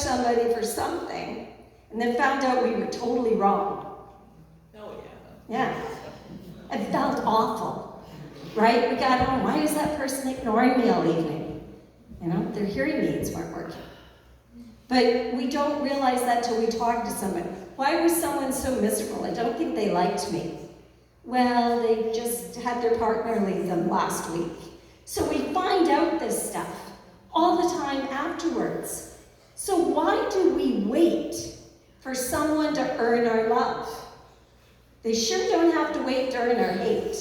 somebody for something, and then found out we were totally wrong. Oh, Yeah. It felt awful, right? We got home, why is that person ignoring me all evening? You know, their hearing aids weren't working. But we don't realize that till we talk to someone. Why was someone so miserable? I don't think they liked me. Well, they just had their partner leave them last week. So we find out this stuff all the time afterwards. So why do we wait for someone to earn our love? They sure don't have to wait to earn our hate.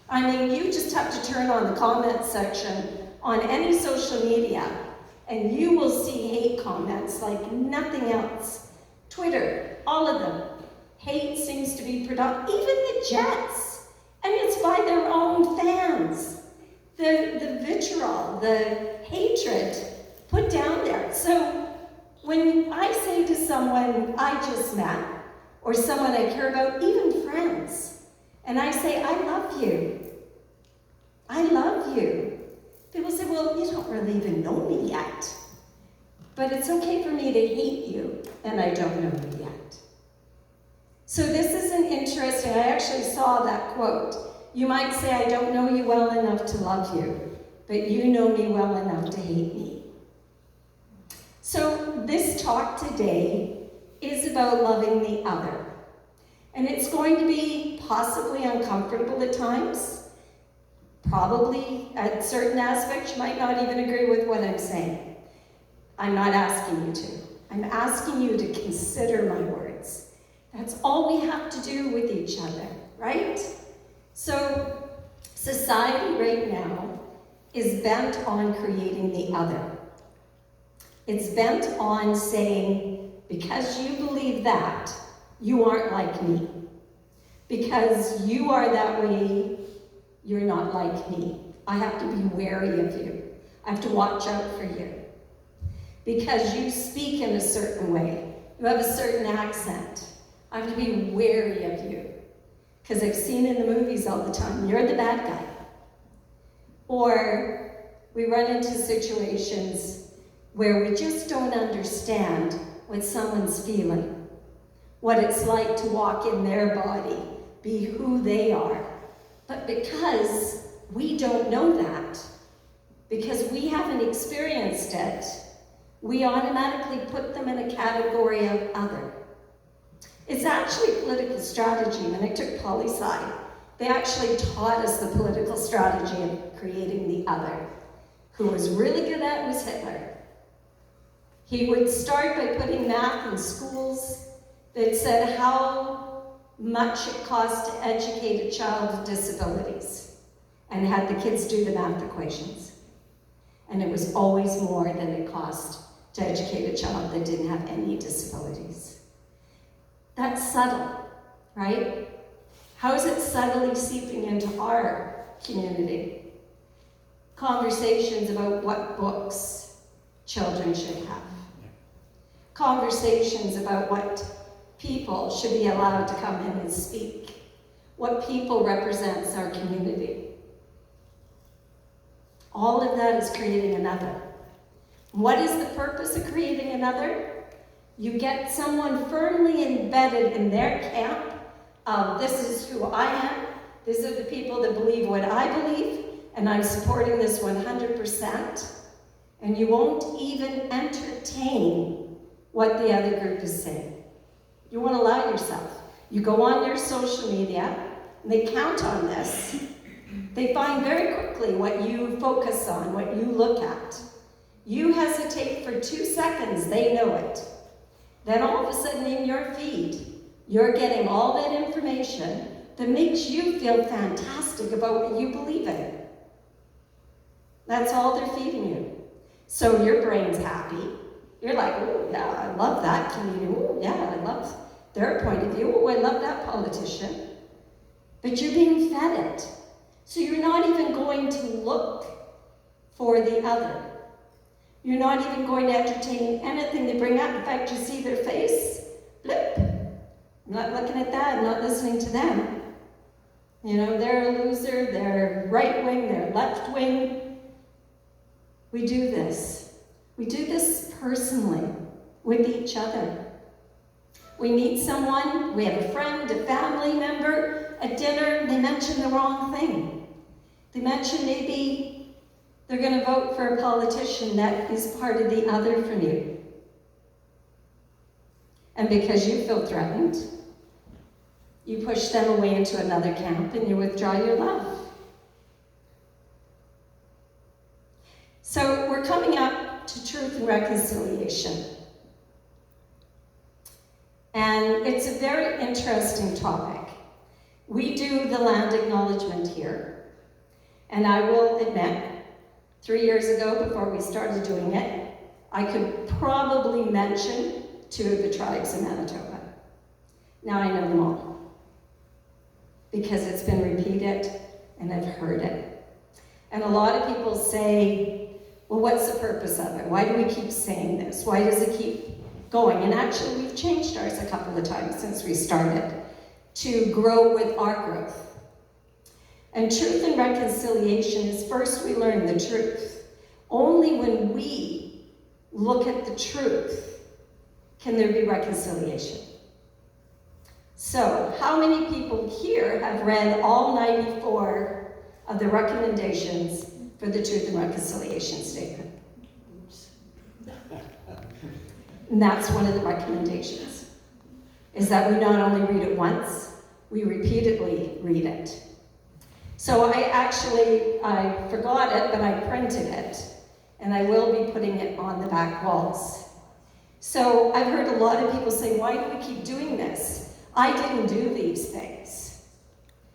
I mean, you just have to turn on the comment section on any social media, and you will see hate comments like nothing else. Twitter, all of them. Hate seems to be predominant, even the Jets. And it's by their own fans. The vitriol, the hatred put down there. So when I say to someone I just met, or someone I care about, even friends, and I say, I love you. I love you. People say, well, you don't really even know me yet. But it's okay for me to hate you, and I don't know you yet. So this is an interesting, I actually saw that quote. You might say, I don't know you well enough to love you, but you know me well enough to hate me. So this talk today is about loving the other. And it's going to be possibly uncomfortable at times. Probably at certain aspects, you might not even agree with what I'm saying. I'm not asking you to. I'm asking you to consider my words. That's all we have to do with each other, right? So society right now is bent on creating the other. It's bent on saying, because you believe that, you aren't like me. Because you are that way, you're not like me. I have to be wary of you. I have to watch out for you. Because you speak in a certain way. You have a certain accent. I have to be wary of you. Because I've seen in the movies all the time, you're the bad guy. Or we run into situations where we just don't understand what someone's feeling, what it's like to walk in their body, be who they are. But because we don't know that, because we haven't experienced it, we automatically put them in a category of other. It's actually political strategy. When I took poli-sci, they actually taught us the political strategy of creating the other. Who was really good at was Hitler. He would start by putting math in schools that said how much it cost to educate a child with disabilities, and had the kids do the math equations. And it was always more than it cost to educate a child that didn't have any disabilities. That's subtle, right? How is it subtly seeping into our community? Conversations about what books children should have. Conversations about what people should be allowed to come in and speak. What people represents our community. All of that is creating another. What is the purpose of creating another? You get someone firmly embedded in their camp of this is who I am, these are the people that believe what I believe, and I'm supporting this 100%, and you won't even entertain what the other group is saying. You won't allow yourself. You go on your social media, and they count on this. They find very quickly what you focus on, what you look at. You hesitate for 2 seconds, they know it. Then all of a sudden in your feed, you're getting all that information that makes you feel fantastic about what you believe in. That's all they're feeding you. So your brain's happy. You're like, oh yeah, I love that community. Oh yeah, I love their point of view. Oh, I love that politician. But you're being fed it. So you're not even going to look for the other. You're not even going to entertain anything they bring up. In fact, you see their face, blip. I'm not looking at that, I'm not listening to them. You know, they're a loser, they're right wing, they're left wing. We do this. We do this personally. with each other. We meet someone, we have a friend, a family member, at dinner, they mention the wrong thing. They mention maybe they're going to vote for a politician that is part of the other from you. And because you feel threatened, you push them away into another camp and you withdraw your love. So we're coming up to truth and reconciliation. And it's a very interesting topic. We do the land acknowledgement here. And I will admit, 3 years ago, before we started doing it, I could probably mention 2 of the tribes in Manitoba. Now I know them all, because it's been repeated and I've heard it. And a lot of people say, well, what's the purpose of it? Why do we keep saying this? Why does it keep going? And actually, we've changed ours a couple of times since we started to grow with our growth. And truth and reconciliation is first we learn the truth. Only when we look at the truth can there be reconciliation. So, how many people here have read all 94 of the recommendations for the Truth and Reconciliation Statement? And that's one of the recommendations, is that we not only read it once, we repeatedly read it. So I forgot it, but I printed it, and I will be putting it on the back walls. So I've heard a lot of people say, why do we keep doing this? I didn't do these things.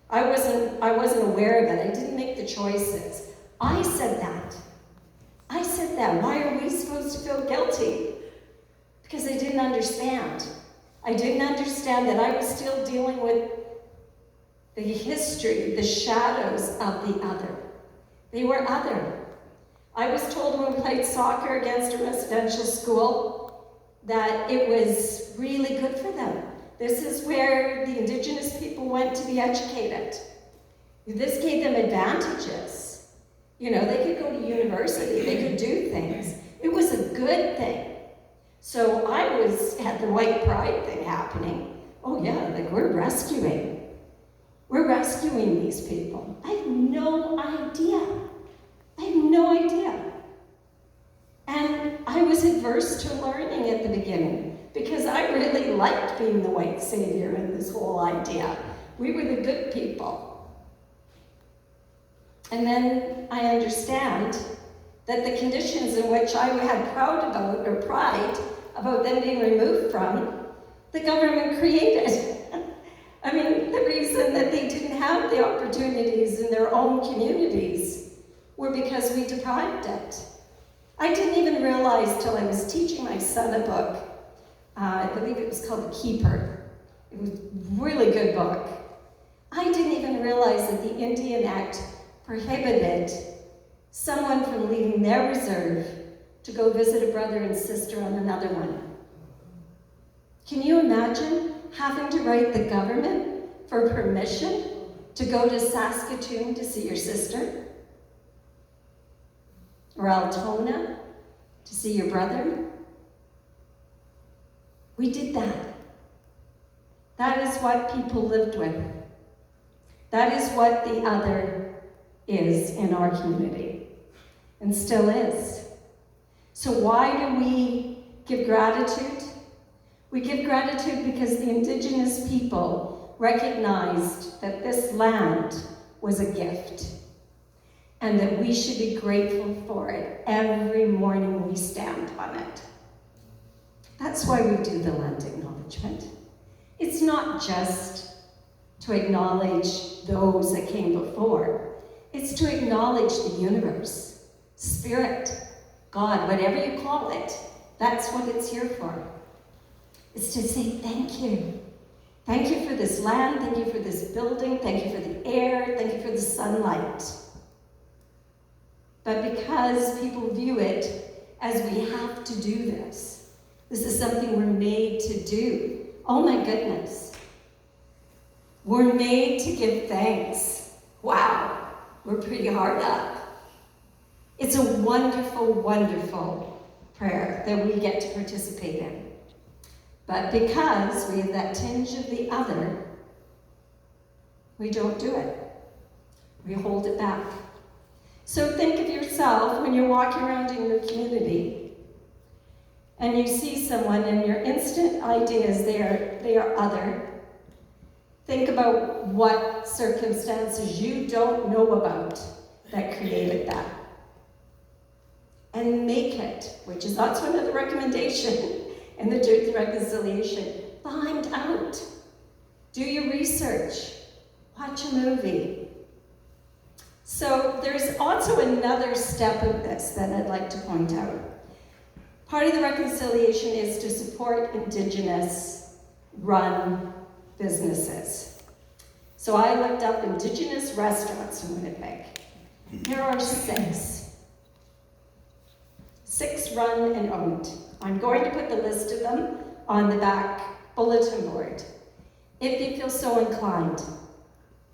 I wasn't aware of it. I didn't make the choices. I said that. Why are we supposed to feel guilty? Because I didn't understand. I didn't understand that I was still dealing with the history, the shadows of the other. They were other. I was told when we played soccer against a residential school that it was really good for them. This is where the Indigenous people went to be educated. This gave them advantages. You know, they could go to university, they could do things. It was a good thing. So I had the white pride thing happening. Oh yeah, like we're rescuing these people. I have no idea. And I was adverse to learning at the beginning because I really liked being the white savior in this whole idea. We were the good people. And then I understand that the conditions in which I had pride about them being removed from, the government created. I mean, the reason that they didn't have the opportunities in their own communities were because we deprived it. I didn't even realize till I was teaching my son a book. I believe it was called The Keeper. It was a really good book. I didn't even realize that the Indian Act prohibited someone from leaving their reserve to go visit a brother and sister on another one. Can you imagine having to write the government for permission to go to Saskatoon to see your sister? Or Altona to see your brother? We did that. That is what people lived with. That is what the other is in our community, and still is. So why do we give gratitude? We give gratitude because the Indigenous people recognized that this land was a gift and that we should be grateful for it every morning we stand on it. That's why we do the land acknowledgement. It's not just to acknowledge those that came before. It's to acknowledge the universe, spirit, God, whatever you call it. That's what it's here for. It's to say thank you. Thank you for this land, thank you for this building, thank you for the air, thank you for the sunlight. But because people view it as we have to do this is something we're made to do. Oh my goodness. We're made to give thanks. Wow, we're pretty hard up. It's a wonderful, wonderful prayer that we get to participate in. But because we have that tinge of the other, we don't do it. We hold it back. So think of yourself when you're walking around in your community and you see someone and your instant idea is they are other. Think about what circumstances you don't know about that created that. And make it, which is that's one of the recommendation in the Truth and Reconciliation. Find out. Do your research. Watch a movie. So there's also another step of this that I'd like to point out. Part of the reconciliation is to support Indigenous-run businesses. So I looked up Indigenous restaurants in Winnipeg. There are 6. 6 run and owned. I'm going to put the list of them on the back bulletin board. If you feel so inclined,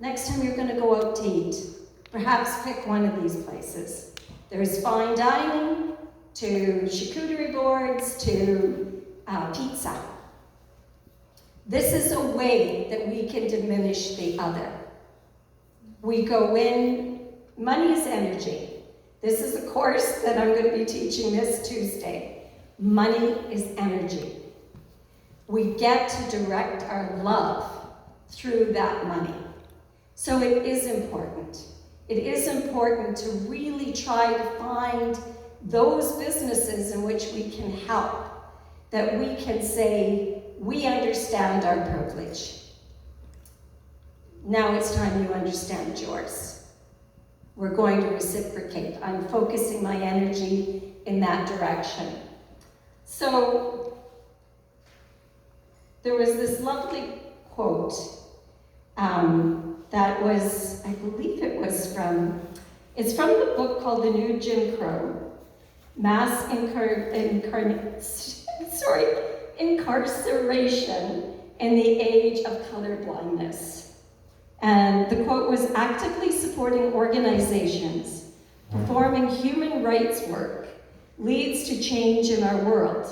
next time you're going to go out to eat, perhaps pick one of these places. There's fine dining, to charcuterie boards, to pizza. This is a way that we can diminish the other. We go in, money is energy. This is a course that I'm going to be teaching this Tuesday. Money is energy. We get to direct our love through that money. So it is important. It is important to really try to find those businesses in which we can help, that we can say, we understand our privilege. Now it's time you understand yours. We're going to reciprocate. I'm focusing my energy in that direction. So there was this lovely quote that was, I believe it was it's from the book called The New Jim Crow, Mass Incarceration in the Age of Colorblindness. And the quote was, actively supporting organizations performing human rights work leads to change in our world.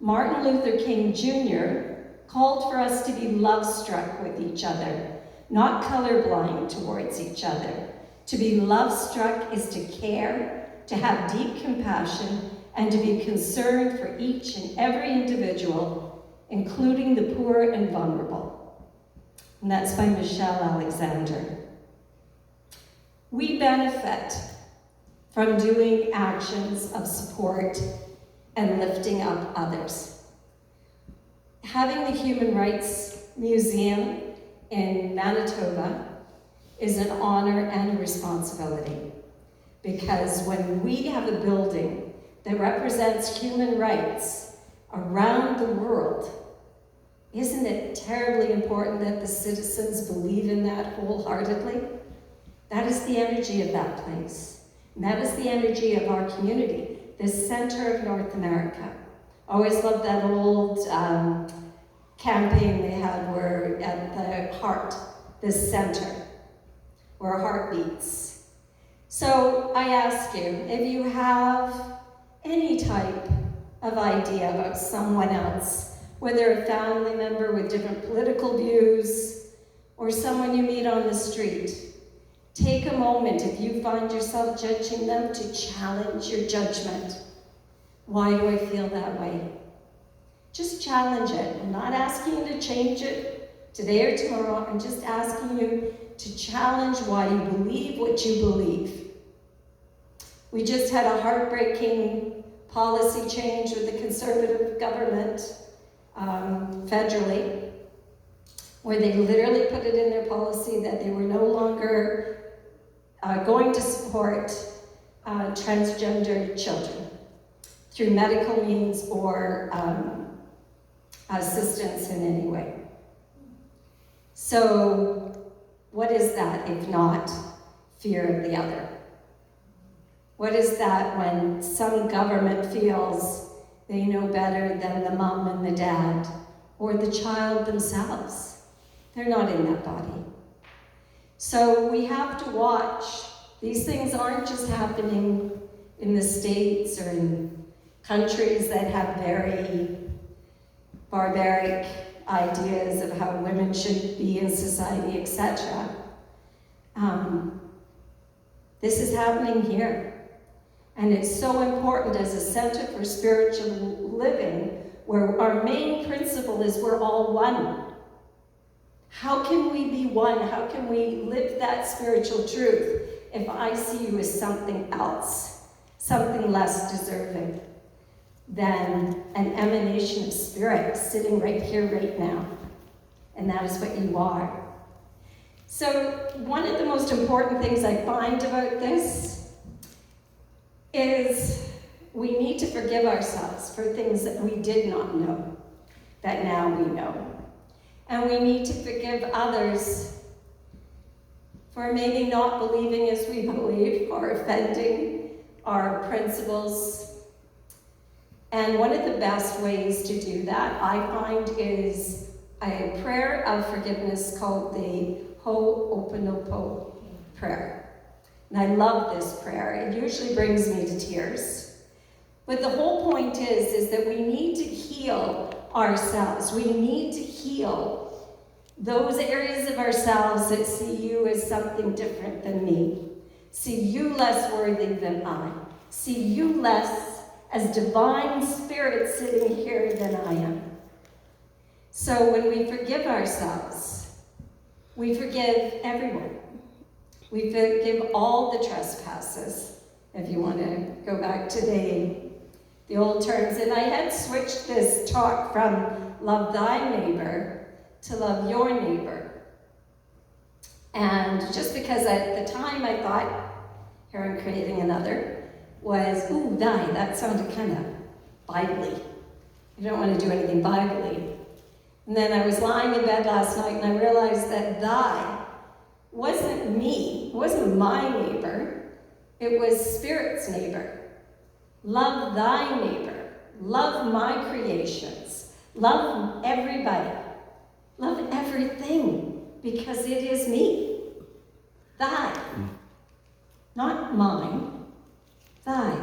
Martin Luther King Jr. called for us to be love-struck with each other, not colorblind towards each other. To be love-struck is to care, to have deep compassion, and to be concerned for each and every individual, including the poor and vulnerable. And that's by Michelle Alexander. We benefit from doing actions of support and lifting up others. Having the Human Rights Museum in Manitoba is an honor and a responsibility, because when we have a building that represents human rights around the world, isn't it terribly important that the citizens believe in that wholeheartedly? That is the energy of that place. And that is the energy of our community, the center of North America. I always loved that old campaign they had where at the heart, the center, where our heart beats. So I ask you, if you have any type of idea about someone else, whether a family member with different political views or someone you meet on the street, take a moment, if you find yourself judging them, to challenge your judgment. Why do I feel that way? Just challenge it. I'm not asking you to change it today or tomorrow. I'm just asking you to challenge why you believe what you believe. We just had a heartbreaking policy change with the Conservative government federally, where they literally put it in their policy that they were no longer going to support transgender children through medical means or assistance in any way. So what is that if not fear of the other? What is that when some government feels they know better than the mom and the dad or the child themselves? They're not in that body. So we have to watch. These things aren't just happening in the States or in countries that have very barbaric ideas of how women should be in society, etc. This is happening here. And it's so important as a center for spiritual living, where our main principle is we're all one. How can we be one? How can we live that spiritual truth if I see you as something else, something less deserving than an emanation of spirit sitting right here, right now? And that is what you are. So one of the most important things I find about this is we need to forgive ourselves for things that we did not know, that now we know. And we need to forgive others for maybe not believing as we believe or offending our principles. And one of the best ways to do that, I find, is a prayer of forgiveness called the Ho'oponopono prayer. And I love this prayer. It usually brings me to tears. But the whole point is that we need to heal ourselves. We need to heal those areas of ourselves that see you as something different than me, see you less worthy than I, see you less as divine spirit sitting here than I am. So when we forgive ourselves, we forgive everyone. We forgive all the trespasses, if you want to go back to the old terms. And I had switched this talk from love thy neighbor to love your neighbor. And just because at the time I thought, here I'm creating another, was, ooh, thy, that sounded kind of Bible-y. You don't want to do anything Bible-y. And then I was lying in bed last night and I realized that thy wasn't me, wasn't my neighbor, it was Spirit's neighbor. Love thy neighbor, love my creations, love everybody, love everything, because it is me. Thy, not mine, thy.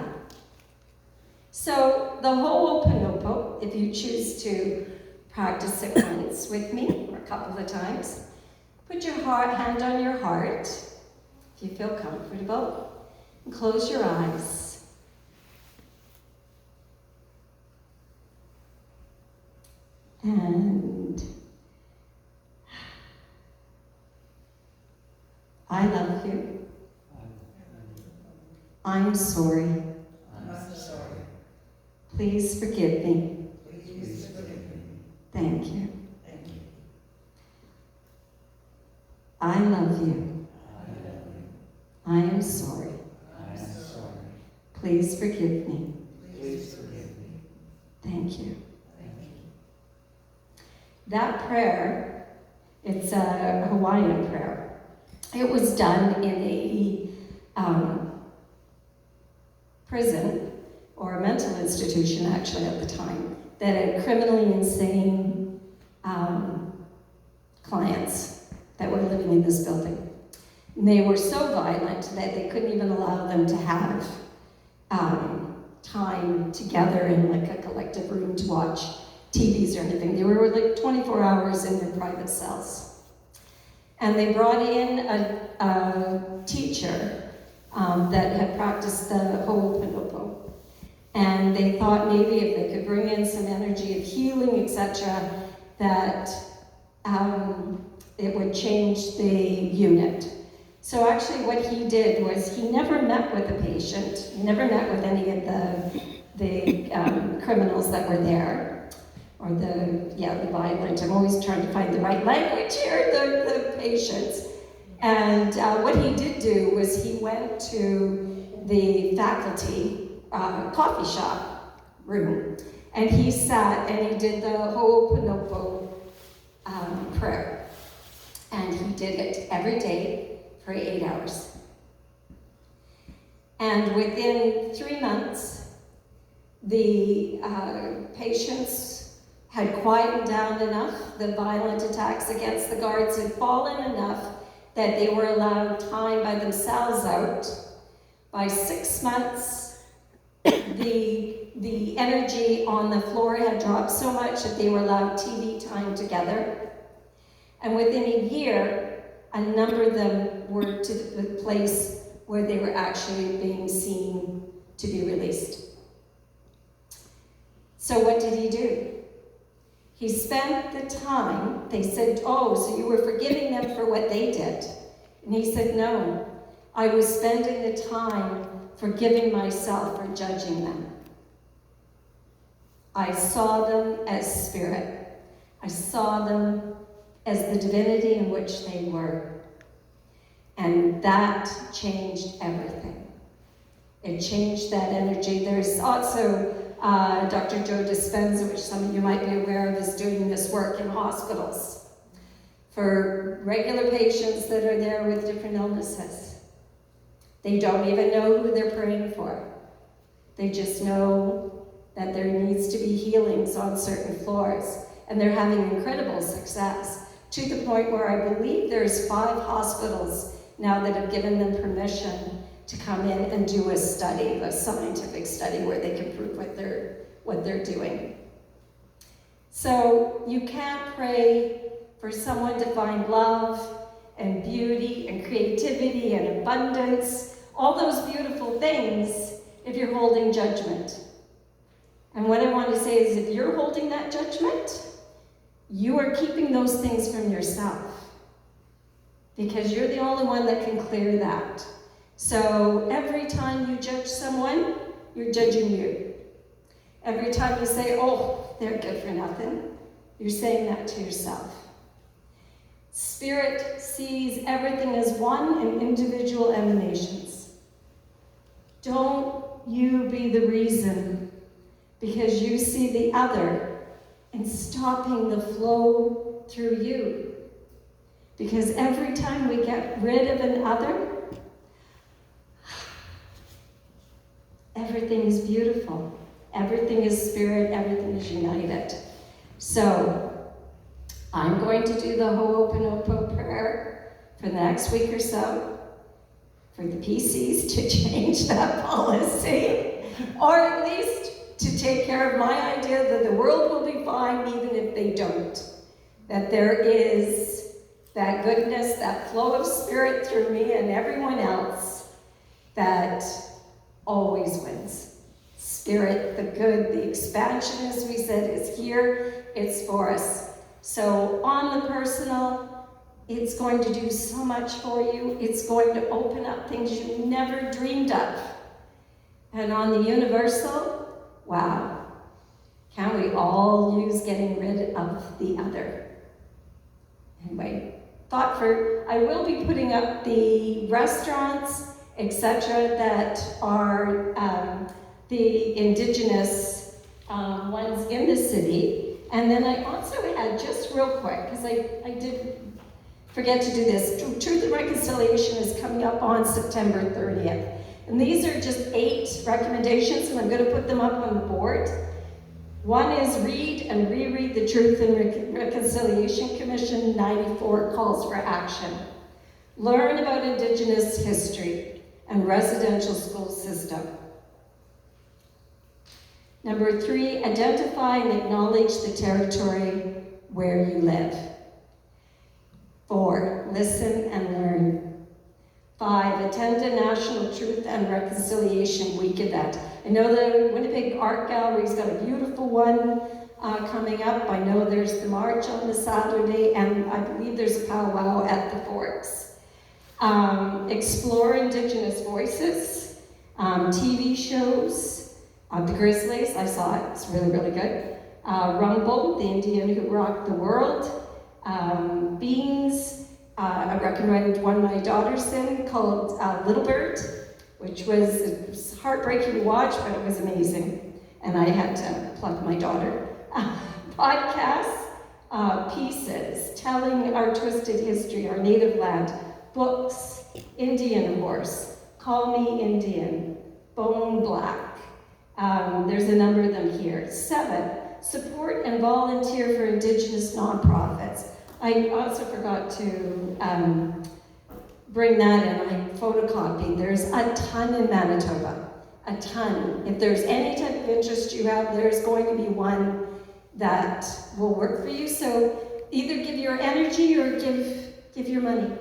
So the Ho'oponopono, if you choose to practice it once with me, or a couple of times, put your hand on your heart, if you feel comfortable, and close your eyes. And I love you. I'm sorry. I'm sorry. Please forgive me. Please forgive me. Thank you. Thank you. I love you. I love you. I am sorry. I am sorry. Please forgive me. Please forgive me. Thank you. Thank you. That prayer, it's a Hawaiian prayer. It was done in a prison, or a mental institution actually at the time, that had criminally insane clients that were living in this building. And they were so violent that they couldn't even allow them to have time together in like a collective room to watch TVs or anything. They were like 24 hours in their private cells. And they brought in a teacher that had practiced the Ho'oponopono. And they thought maybe if they could bring in some energy of healing, etc., that it would change the unit. So actually what he did was he never met with the patient, he never met with any of the criminals that were there, or the violent. I'm always trying to find the right language here, the patients. And what he did do was he went to the faculty coffee shop room, and he sat and he did the Ho'oponopono prayer. And he did it every day for 8 hours. And within 3 months, the patients had quietened down enough, the violent attacks against the guards had fallen enough that they were allowed time by themselves out. By 6 months, the the energy on the floor had dropped so much that they were allowed TV time together. And within a year, a number of them were to the place where they were actually being seen to be released. So what did he do? He spent the time, they said, oh, so you were forgiving them for what they did. And he said, no, I was spending the time forgiving myself for judging them. I saw them as spirit. I saw them as the divinity in which they were. And that changed everything. It changed that energy. There's also Dr. Joe Dispenza, which some of you might be aware of, is doing this work in hospitals for regular patients that are there with different illnesses. They don't even know who they're praying for. They just know that there needs to be healings on certain floors. And they're having incredible success, to the point where I believe there's 5 hospitals now that have given them permission to come in and do a study, a scientific study where they can prove what they're doing. So you can't pray for someone to find love and beauty and creativity and abundance, all those beautiful things, if you're holding judgment. And what I want to say is, if you're holding that judgment, you are keeping those things from yourself, because you're the only one that can clear that. So every time you judge someone, you're judging you. Every time you say, oh, they're good for nothing, you're saying that to yourself. Spirit sees everything as one and individual emanations. Don't you be the reason, because you see the other, and stopping the flow through you. Because every time we get rid of an other, everything is beautiful. Everything is spirit, everything is united. So, I'm going to do the Ho'oponopono prayer for the next week or so, for the PCs to change that policy, or at least to take care of my idea that the world will be fine even if they don't. That there is that goodness, that flow of spirit through me and everyone else that always wins. Spirit, the good, the expansion, as we said, is here. It's for us. So on the personal, it's going to do so much for you. It's going to open up things you never dreamed of. And on the universal, wow, can we all use getting rid of the other? Anyway, I will be putting up the restaurants, etc., that are the indigenous ones in the city. And then I also had, just real quick, because I did forget to do this, Truth and Reconciliation is coming up on September 30th. And these are just 8 recommendations, and I'm going to put them up on the board. One is read and reread the Truth and Reconciliation Commission 94 calls for action. Learn about Indigenous history and residential school system. Number 3, identify and acknowledge the territory where you live. 4, listen and learn. 5, attend a National Truth and Reconciliation Week event. I know the Winnipeg Art Gallery's got a beautiful one coming up. I know there's the March on the Saturday, and I believe there's a powwow at the Forks. Explore Indigenous voices, TV shows, the Grizzlies, I saw it, it's really, really good. Rumble, the Indian who rocked the world. Beans, I recommend one my daughter's in called Little Bird, which was heartbreaking to watch, but it was amazing. And I had to plug my daughter. Podcasts, pieces, telling our twisted history, our native land, books, Indian Horse, Call Me Indian, Bone Black. There's a number of them here. 7, support and volunteer for Indigenous nonprofits. I also forgot to bring that in. I photocopied. There's a ton in Manitoba. a ton. If there's any type of interest you have, there's going to be one that will work for you. So either give your energy or give your money.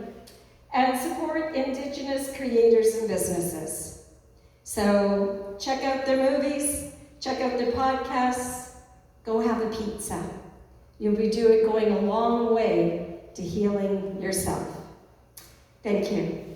And support Indigenous creators and businesses. So check out their movies, check out their podcasts, go have a pizza. You'll be going a long way to healing yourself. Thank you.